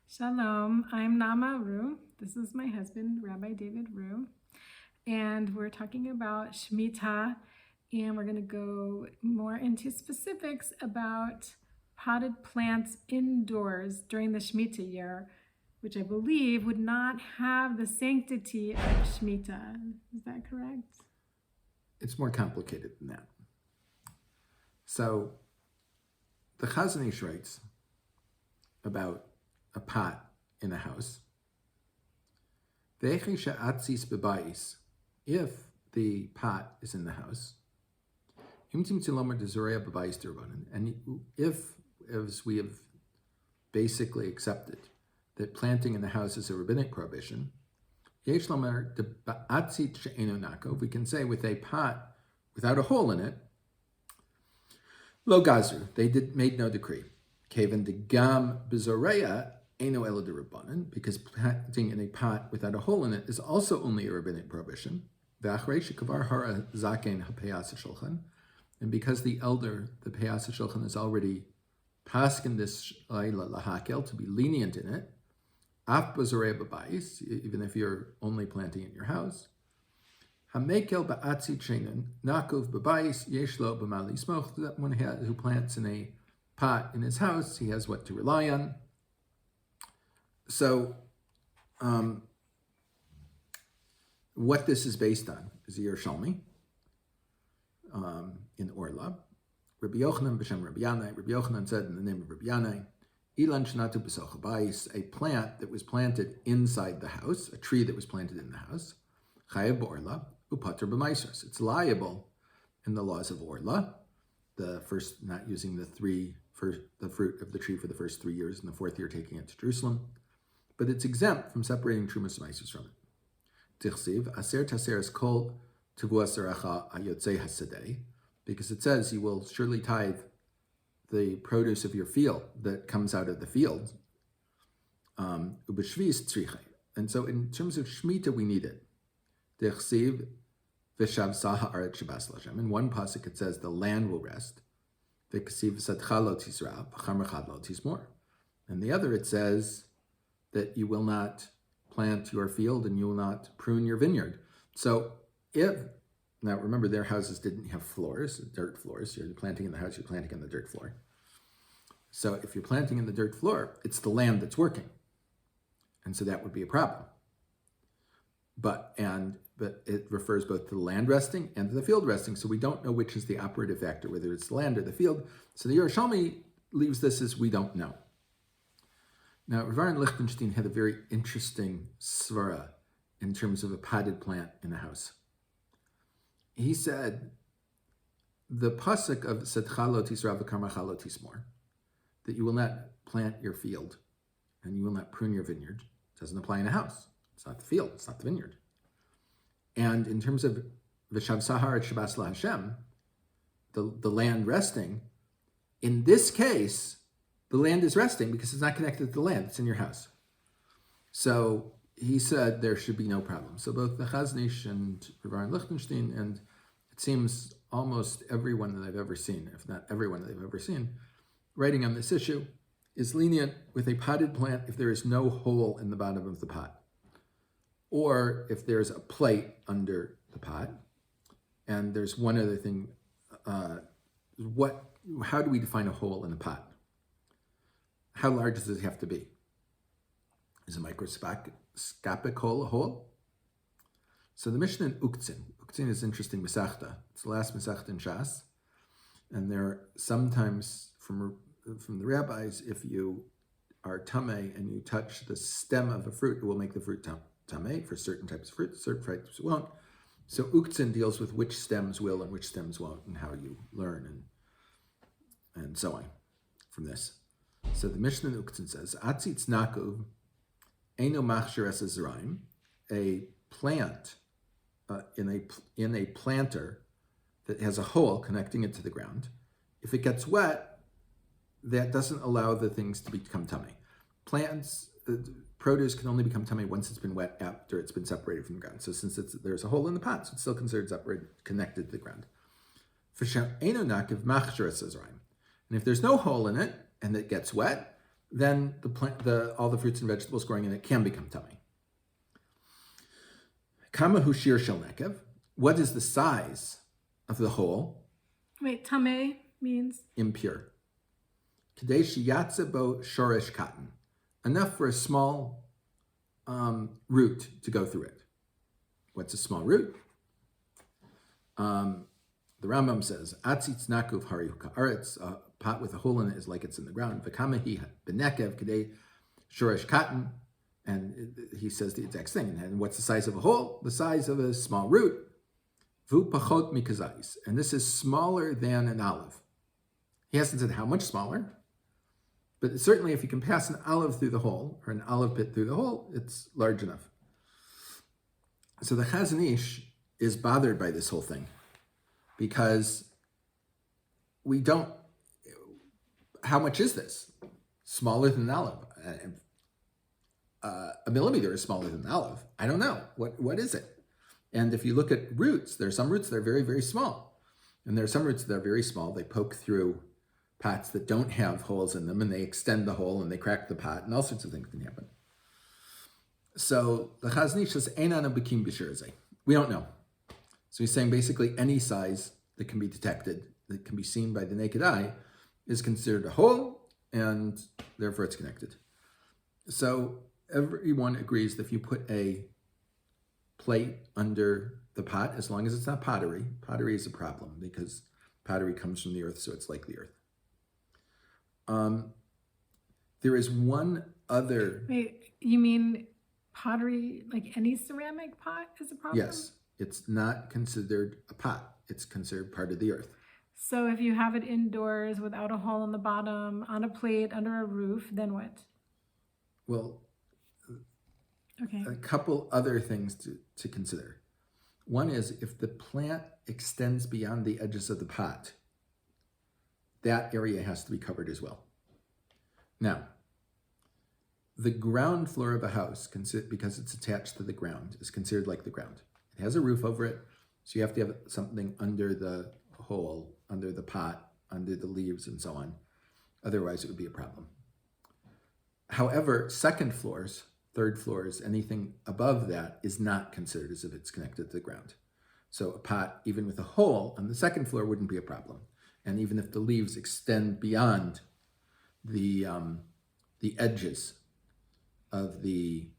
Shalom, I'm Nama Ru. This is my husband, Rabbi David Ru. And we're talking about Shmita, and we're going to go more into specifics about potted plants indoors during the Shmita year, which I believe would not have the sanctity of Shmita. Is that correct? It's more complicated than that. So the Chazon Ish writes about a pot in a house. והיכי שהעציץ בבית, if the pot is in the house. תמצי לומר דזורע בבית דרבנן, and if, as we have basically accepted, that planting in the house is a rabbinic prohibition, יש לומר דבעציץ שאינו נקוב, we can say with a pot without a hole in it, לא גזרו, they made no decree. כיוון דגם בזורע אינו אלא דרבנן, because planting in a pot without a hole in it is also only a rabbinic prohibition. ואחרי שכבר הורה זקן הפאת השולחן, and because the elder, the הפאת השולחן, is already paskin this להקל, to be lenient in it, אף בזורע בבית, even if you're only planting in your house, המיקל בעציץ שאינו נקוב בבית, יש לו במה לסמוך, that one who plants in a pot in his house, he has what to rely on. So, what this is based on is the Yirushalmi in Orla. Rabbi Yochanan b'shem Rabbi Yanai. Rabbi Yochanan said in the name of Rabbi Yanai, Ilan shnatu b'soch habayis, a plant that was planted inside the house, a tree that was planted in the house, chayav b'orla upater b'maisros. It's liable in the laws of Orla, the first not using the fruit of the tree for the first 3 years, and the fourth year taking it to Jerusalem. But it's exempt from separating Trumas and Maisus from it. Tichsiv, aser taseres kol tevuas arecha ayotzei hasadeh, because it says you will surely tithe the produce of your field that comes out of the field. Ubeshvis tzrichei. And so in terms of Shmita, we need it. Tichsiv, v'shav saha aret shabas l'Hashem. In one pasuk it says the land will rest. V'ksiv v'sadcha lo tisra, v'cham rechad lo tismor. And the other it says that you will not plant your field and you will not prune your vineyard. So now remember their houses didn't have floors, dirt floors. You're planting in the house, you're planting in the dirt floor. So if you're planting in the dirt floor, it's the land that's working. And so that would be a problem. But it refers both to the land resting and to the field resting. So we don't know which is the operative factor, whether it's the land or the field. So the Yirushalmi leaves this as we don't know. Now, Rabbi Lichtenstein had a very interesting svara in terms of a potted plant in a house. He said, the pasuk of Sedcha lo tisra v'karmacha lo tismor, that you will not plant your field and you will not prune your vineyard, doesn't apply in a house. It's not the field, it's not the vineyard. And in terms of v'shav sahar et shabas laHashem, the land resting, in this case, the land is resting because it's not connected to the land. It's in your house. So he said there should be no problem. So both the Chazon Ish and Rabbi Lichtenstein, and it seems almost everyone that I've ever seen, if not everyone that I've ever seen, writing on this issue, is lenient with a potted plant if there is no hole in the bottom of the pot, or if there's a plate under the pot. And there's one other thing. How do we define a hole in a pot? How large does it have to be? Is a microscopic hole a hole? So the Mishnah in Uktzin is interesting Masechta. It's the last Masechta in Shas. And there sometimes from the rabbis, if you are tamei and you touch the stem of a fruit, it will make the fruit tamei for certain types of fruit, certain types won't. So Uktzin deals with which stems will and which stems won't, and how you learn and so on from this. So the Mishnah in Uktzin says, Acitz nakov, eino machshir es zeraim, a plant in a planter that has a hole connecting it to the ground. If it gets wet, that doesn't allow the things to become tummy. Produce can only become tummy once it's been wet after it's been separated from the ground. So since there's a hole in the pot, so it's still considered separated, connected to the ground. Eino nakiv machshir es zeraim. And if there's no hole in it, and it gets wet, then all the fruits and vegetables growing in it can become tummy. Kama hu shir shel nekev. What is the size of the hole? Wait, tameh means? Impure. Kadei sheyatze bo shoresh cotton. Enough for a small root to go through it. What's a small root? The Rambam says, "Acitz nakuv hari ha'aretz." A pot with a hole in it is like it's in the ground. V'kamahi benekev kadei shoresh cotton, and he says the exact thing. And what's the size of a hole? The size of a small root. Vu pachot mikazais, and this is smaller than an olive. He hasn't said how much smaller, but certainly if you can pass an olive through the hole or an olive pit through the hole, it's large enough. So the Chazon Ish is bothered by this whole thing because we don't. How much is this? Smaller than an olive. A millimeter is smaller than an olive. I don't know. What is it? And if you look at roots, there are some roots that are very, very small. And there are some roots that are very small. They poke through pots that don't have holes in them, and they extend the hole, and they crack the pot, and all sorts of things can happen. So the Chazon Ish says, Ein ana bekim b'shir. We don't know. So he's saying basically any size that can be detected, that can be seen by the naked eye, is considered a hole, and therefore it's connected. So everyone agrees that if you put a plate under the pot, as long as it's not pottery is a problem because pottery comes from the earth, so it's like the earth. There is one other... Wait, you mean pottery, like any ceramic pot is a problem? Yes, it's not considered a pot. It's considered part of the earth. So if you have it indoors without a hole in the bottom, on a plate, under a roof, then what? Well, okay. A couple other things to consider. One is if the plant extends beyond the edges of the pot, that area has to be covered as well. Now, the ground floor of a house, because it's attached to the ground, is considered like the ground. It has a roof over it, so you have to have something under the hole, under the pot, under the leaves, and so on. Otherwise, it would be a problem. However, second floors, third floors, anything above that is not considered as if it's connected to the ground. So a pot, even with a hole on the second floor, wouldn't be a problem. And even if the leaves extend beyond the edges of the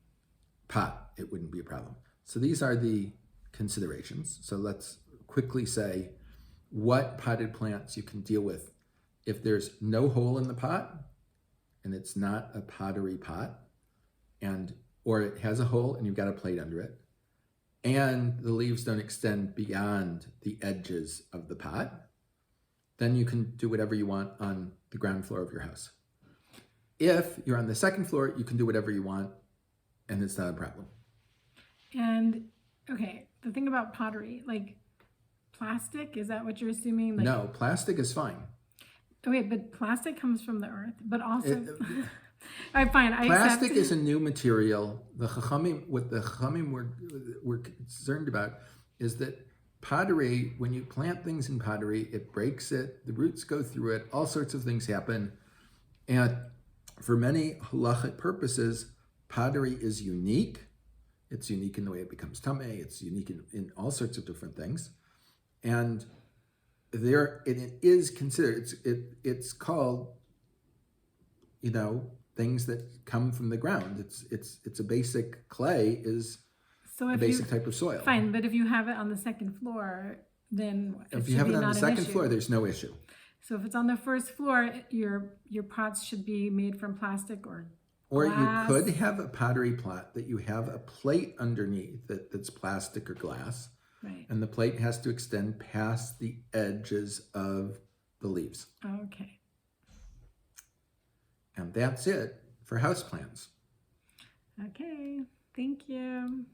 pot, it wouldn't be a problem. So these are the considerations. So let's quickly say what potted plants you can deal with if there's no hole in the pot and it's not a pottery pot, or it has a hole and you've got a plate under it, and the leaves don't extend beyond the edges of the pot, then you can do whatever you want on the ground floor of your house. If you're on the second floor, you can do whatever you want, and it's not a problem. And, okay, the thing about pottery, like plastic, is that what you're assuming? Like, no, plastic is fine. Okay, but plastic comes from the earth, but also... All right, fine. Plastic is a new material. What the Chachamim were concerned about is that pottery, when you plant things in pottery, it breaks it, the roots go through it, all sorts of things happen. And for many halachic purposes, pottery is unique. It's unique in the way it becomes tameh. It's unique in all sorts of different things. And it is considered, it's called, things that come from the ground. It's a basic clay is a basic type of soil. Fine, but if you have it on the second floor, then if you have it on the second floor, there's no issue. So if it's on the first floor, your pots should be made from plastic or glass. You could have a pottery pot that you have a plate underneath that's plastic or glass. Right. And the plate has to extend past the edges of the leaves. Okay. And that's it for houseplants. Okay, thank you.